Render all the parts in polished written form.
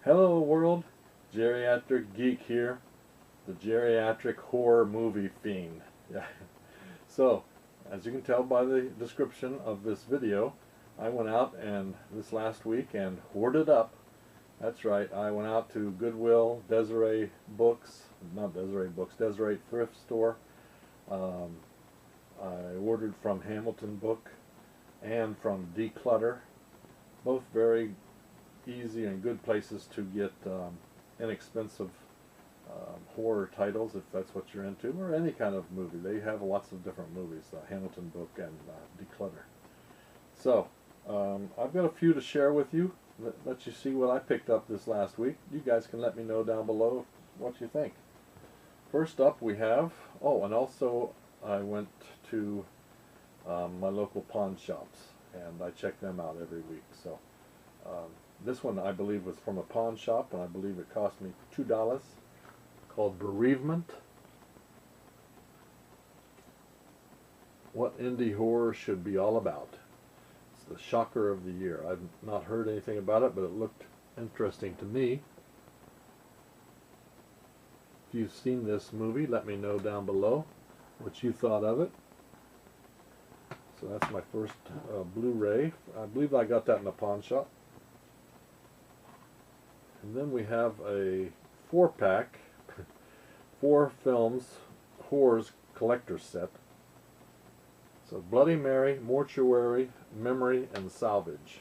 Hello world, Geriatric Geek here, the geriatric horror movie fiend. Yeah. So, as you can tell by the description of this video, I went out and this last week and hoarded up. That's right, I went out to Goodwill, Desiree Books, not Desiree Books, Desiree Thrift Store. I ordered from Hamiltonbook and from Declutter, both very easy and good places to get inexpensive horror titles, if that's what you're into, or any kind of movie. They have lots of different movies, Hamiltonbook and Declutter. So I've got a few to share with you, let you see what I picked up this last week. You guys can let me know down below what you think. First up we have, oh, and also I went to my local pawn shops and I check them out every week. So this one I believe was from a pawn shop, and I believe it cost me $2, called Bereavement. What indie horror should be all about. It's the shocker of the year. I've not heard anything about it, but it looked interesting to me. If you've seen this movie, let me know down below what you thought of it. So that's my first Blu-ray. I believe I got that in a pawn shop. And then we have a 4-pack, 4 films, horrors collector set. So Bloody Mary, Mortuary, Memory, and Salvage.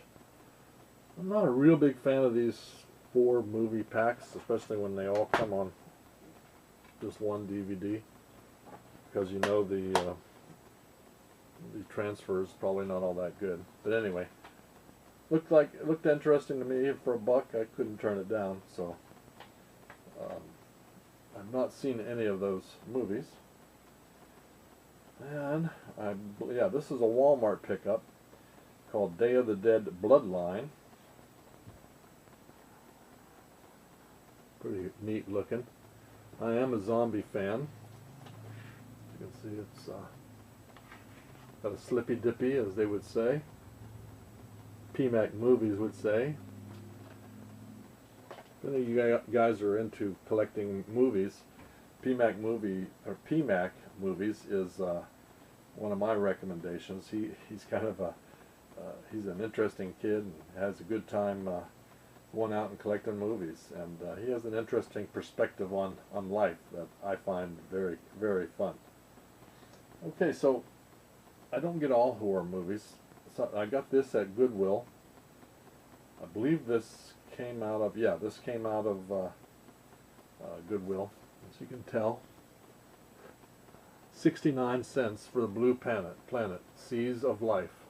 I'm not a real big fan of these 4 movie packs, especially when they all come on just one DVD, because you know the transfer is probably not all that good. But anyway, it looked interesting to me. For $1, I couldn't turn it down. So I've not seen any of those movies. And yeah, this is a Walmart pickup called Day of the Dead Bloodline. Pretty neat looking. I am a zombie fan. You can see it's got a slippy dippy, as they would say. PMAC Movies would say. If any of you guys are into collecting movies, PMAC Movies is one of my recommendations. He's kind of he's an interesting kid and has a good time going out and collecting movies, and he has an interesting perspective on life that I find very, very fun. Okay, so I don't get all horror movies. So I got this at Goodwill. I believe this came out of, yeah, this came out of Goodwill, as you can tell. 69 cents for the Blue Planet, Seas of Life.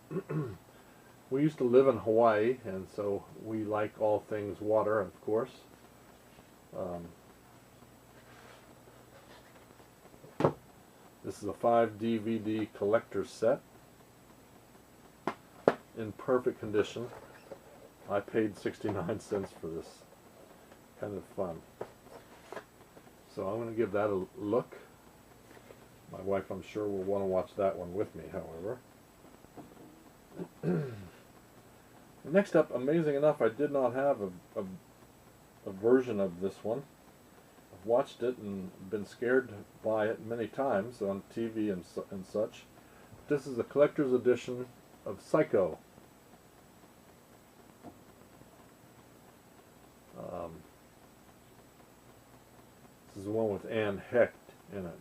We used to live in Hawaii, and so we like all things water, of course. This is a 5 DVD collector's set, in perfect condition. I paid 69 cents for this. Kind of fun. So I'm going to give that a look. My wife, I'm sure, will want to watch that one with me, however. Next up, amazing enough, I did not have a version of this one. I've watched it and been scared by it many times on TV and such. This is a collector's edition of Psycho. This is the one with Anne Hecht in it.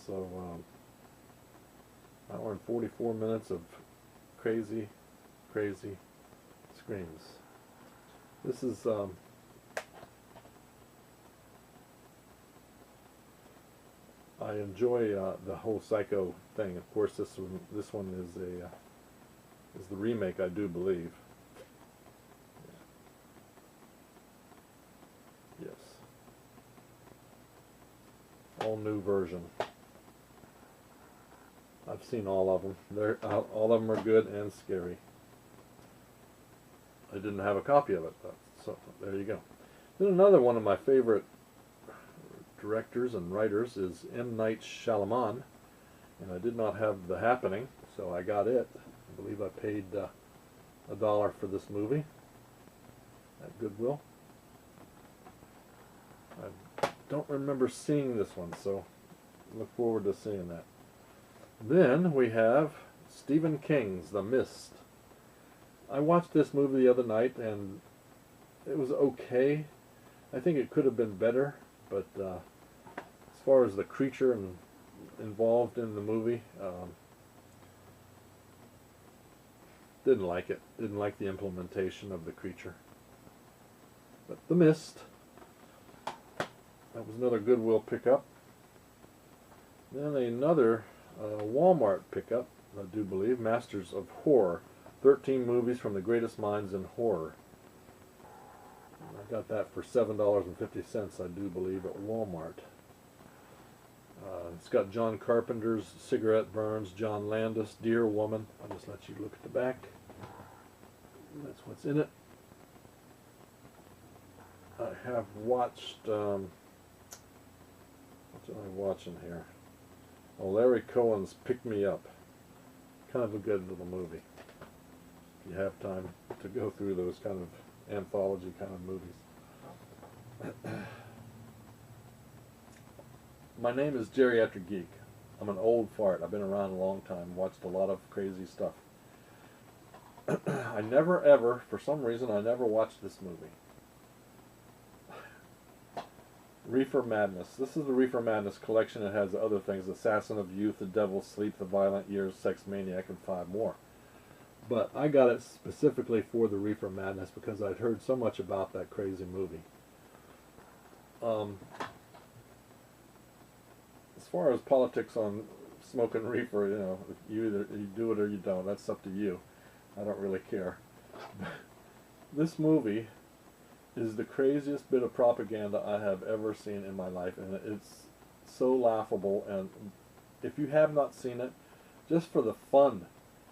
So, hour and 44 minutes of crazy, crazy screams. This is I enjoy the whole Psycho thing. Of course, this one is the remake, I do believe. Yes, all new version. I've seen all of them. All of them are good and scary. I didn't have a copy of it, though, so there you go. Then another one of my favorite directors and writers is M. Night Shyamalan, and I did not have The Happening, so I got it. I believe I paid $1 for this movie. at Goodwill. I don't remember seeing this one, so look forward to seeing that. Then we have Stephen King's The Mist. I watched this movie the other night and it was okay. I think it could have been better, but as far as the creature involved in the movie, didn't like it. Didn't like the implementation of the creature. But The Mist, that was another Goodwill pickup. Then another Walmart pickup, I do believe, Masters of Horror. 13 movies from the greatest minds in horror. I got that for $7.50, I do believe, at Walmart. It's got John Carpenter's Cigarette Burns, John Landis, Dear Woman. I'll just let you look at the back. That's what's in it. I have watched, what am I watching here? Oh, Larry Cohen's Pick Me Up. Kind of a good little movie. If you have time to go through those kind of anthology kind of movies. My name is Geriatric Geek. I'm an old fart. I've been around a long time, watched a lot of crazy stuff. I never ever, for some reason, I never watched this movie. Reefer Madness. This is the Reefer Madness collection. It has other things: Assassin of Youth, The Devil's Sleep, The Violent Years, Sex Maniac, and 5 more. But I got it specifically for the Reefer Madness because I'd heard so much about that crazy movie. As far as politics on smoking reefer, you know, you do it or you don't. That's up to you. I don't really care. This movie is the craziest bit of propaganda I have ever seen in my life, and it's so laughable. And if you have not seen it, just for the fun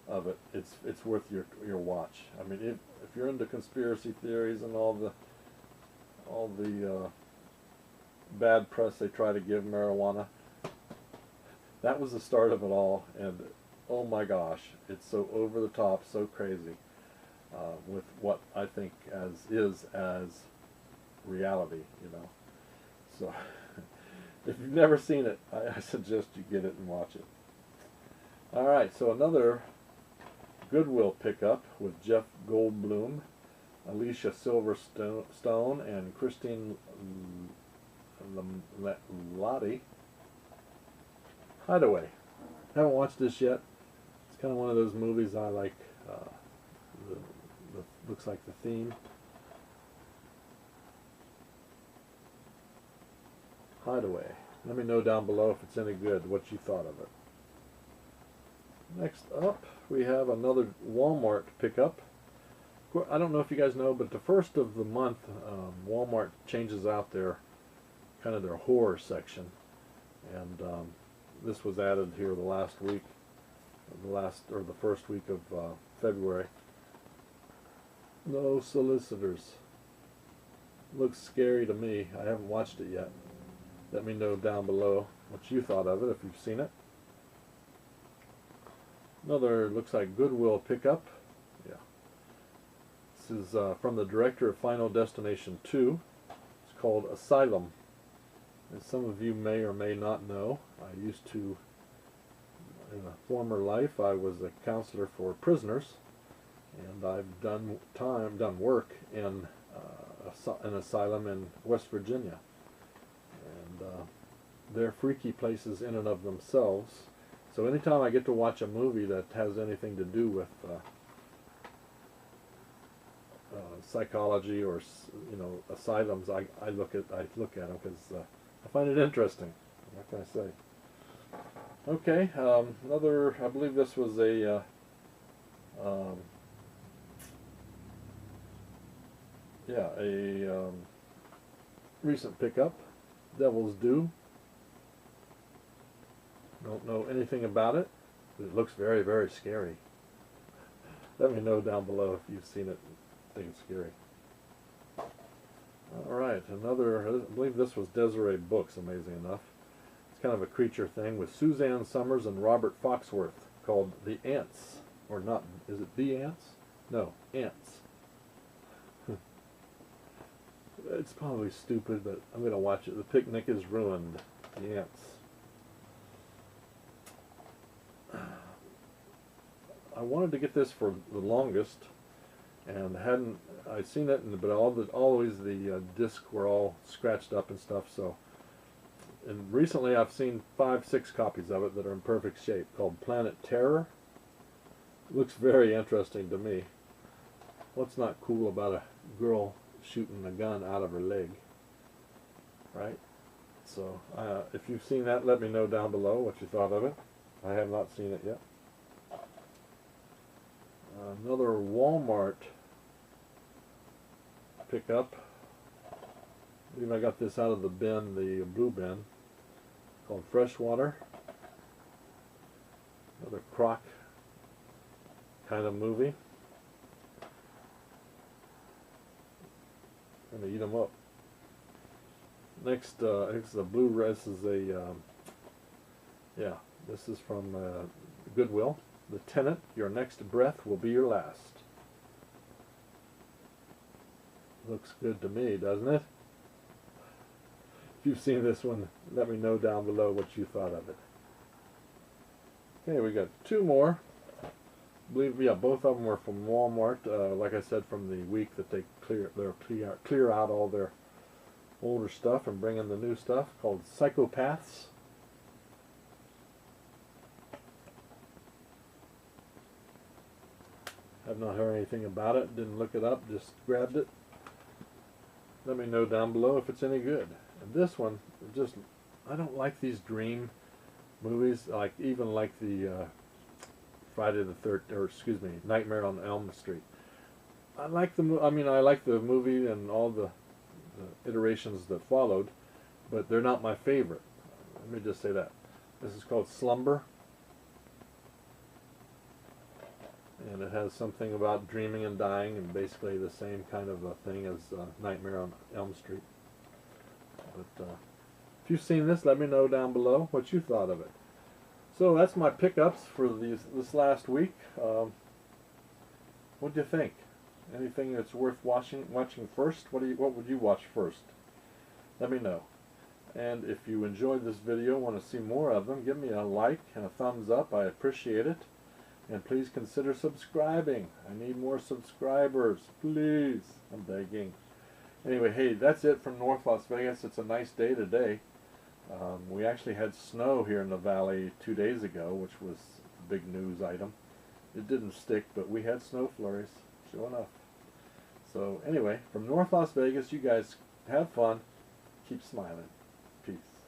of it, it's worth your watch. I mean, if you're into conspiracy theories and all the bad press they try to give marijuana, that was the start of it all. And oh my gosh, it's so over the top, so crazy, with what I think as reality, you know. So if you've never seen it, I suggest you get it and watch it. All right, so another Goodwill pickup with Jeff Goldblum, Alicia Silverstone, and Christine Lottie. Hideaway. Haven't watched this yet. It's kind of one of those movies I like. Looks like the theme. Hideaway. Let me know down below if it's any good, what you thought of it. Next up, we have another Walmart pickup. I don't know if you guys know, but the first of the month, Walmart changes out their horror section, and this was added here the last week, the first week of February. No Solicitors. Looks scary to me. I haven't watched it yet. Let me know down below what you thought of it if you've seen it. Another looks like Goodwill pickup. Yeah. This is from the director of Final Destination 2. It's called Asylum. As some of you may or may not know, I used to, in a former life, I was a counselor for prisoners, and I've done work in an asylum in West Virginia. And they're freaky places in and of themselves. So anytime I get to watch a movie that has anything to do with psychology or asylums, I look at them because I find it interesting. What can I say? Okay, another. I believe this was a recent pickup. Devil's Due. Don't know anything about it, but it looks very, very scary. Let me know down below if you've seen it and think it's scary. Alright, another, I believe this was Desiree Books, amazing enough. It's kind of a creature thing with Suzanne Summers and Robert Foxworth, called The Ants. Or not, is it The Ants? No, Ants. It's probably stupid, but I'm going to watch it. The Picnic is Ruined. The Ants. I wanted to get this for the longest, and hadn't. I'd seen it, but always the discs were all scratched up and stuff. So, and recently I've seen 5, 6 copies of it that are in perfect shape. Called Planet Terror. Looks very interesting to me. What's not cool about a girl shooting a gun out of her leg, right? So if you've seen that, let me know down below what you thought of it. I have not seen it yet. Another Walmart pickup. I believe I got this out of the bin, the blue bin, called Freshwater. Another croc kind of movie. Gonna eat them up. Next, it's the blu-ray. This is a, yeah, this is from Goodwill. The Tenant, Your Next Breath Will Be Your Last. Looks good to me, doesn't it? If you've seen this one, let me know down below what you thought of it. Okay, we got 2 more. I believe, yeah, both of them were from Walmart. Like I said, from the week that they clear out all their older stuff and bring in the new stuff, called Psychopaths. I've not heard anything about it, didn't look it up, just grabbed it. Let me know down below if it's any good. And this one, just, I don't like these dream movies, even like the Friday the 13th, or excuse me, Nightmare on Elm Street. I like the I like the movie and all the iterations that followed, but they're not my favorite. Let me just say that. This is called Slumber. And it has something about dreaming and dying, and basically the same kind of a thing as Nightmare on Elm Street. But if you've seen this, let me know down below what you thought of it. So that's my pickups for this last week. What do you think? Anything that's worth watching first? What would you watch first? Let me know. And if you enjoyed this video, want to see more of them, give me a like and a thumbs up. I appreciate it. And please consider subscribing. I need more subscribers, please. I'm begging. Anyway, hey, that's it from North Las Vegas. It's a nice day today. We actually had snow here in the valley 2 days ago, which was a big news item. It didn't stick, but we had snow flurries, sure enough. So anyway, from North Las Vegas, you guys have fun. Keep smiling. Peace.